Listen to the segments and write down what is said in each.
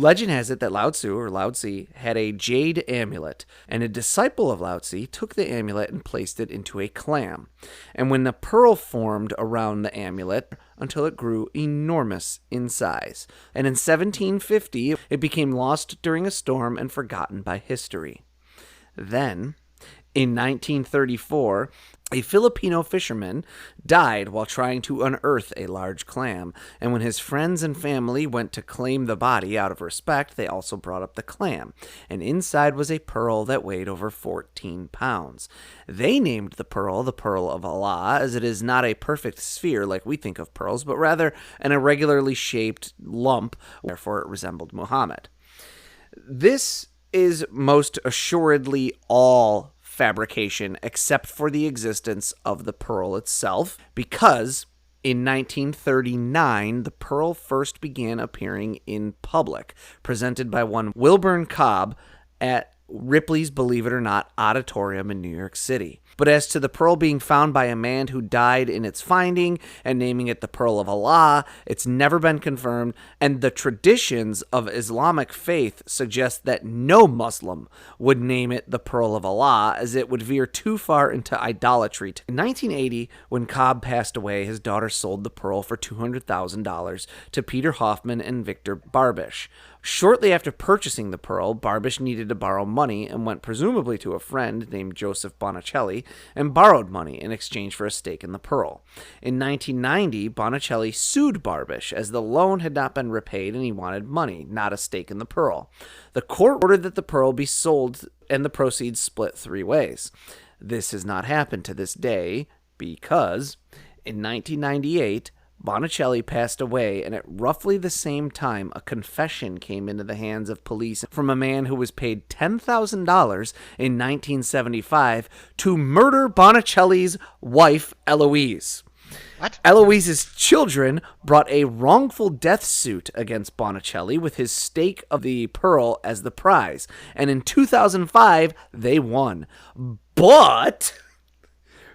Legend has it that Lao Tzu, or Lao Tzu, had a jade amulet, and a disciple of Lao Tzu took the amulet and placed it into a clam. And when the pearl formed around the amulet until it grew enormous in size. And in 1750, it became lost during a storm and forgotten by history. Then, in 1934, a Filipino fisherman died while trying to unearth a large clam, and when his friends and family went to claim the body out of respect, they also brought up the clam, and inside was a pearl that weighed over 14 pounds. They named the Pearl of Allah, as it is not a perfect sphere like we think of pearls, but rather an irregularly shaped lump, therefore it resembled Muhammad. This is most assuredly all fabrication except for the existence of the pearl itself, because in 1939 the pearl first began appearing in public, presented by one Wilburn Cobb at Ripley's Believe It or Not auditorium in New York City. But as to the pearl being found by a man who died in its finding and naming it the Pearl of Allah, it's never been confirmed, and the traditions of Islamic faith suggest that no Muslim would name it the Pearl of Allah, as it would veer too far into idolatry. In 1980, when Cobb passed away, his daughter sold the pearl for $200,000 to Peter Hoffman and Victor Barbish. Shortly after purchasing the pearl, Barbish needed to borrow money and went presumably to a friend named Joseph Bonicelli and borrowed money in exchange for a stake in the pearl. In 1990, Bonicelli sued Barbish as the loan had not been repaid and he wanted money, not a stake in the pearl. The court ordered that the pearl be sold and the proceeds split 3 ways. This has not happened to this day because in 1998, Bonicelli passed away, and at roughly the same time, a confession came into the hands of police from a man who was paid $10,000 in 1975 to murder Bonicelli's wife, Eloise. What? Eloise's children brought a wrongful death suit against Bonicelli with his stake of the pearl as the prize, and in 2005, they won. But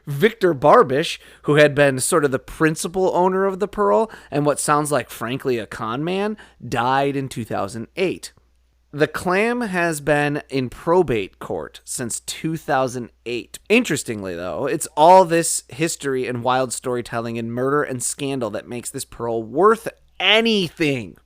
Victor Barbish, who had been sort of the principal owner of the pearl and what sounds like, frankly, a con man, died in 2008. The clam has been in probate court since 2008. Interestingly, though, it's all this history and wild storytelling and murder and scandal that makes this pearl worth anything,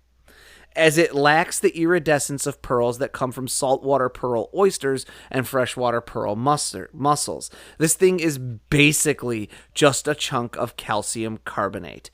as it lacks the iridescence of pearls that come from saltwater pearl oysters and freshwater pearl mussels. This thing is basically just a chunk of calcium carbonate.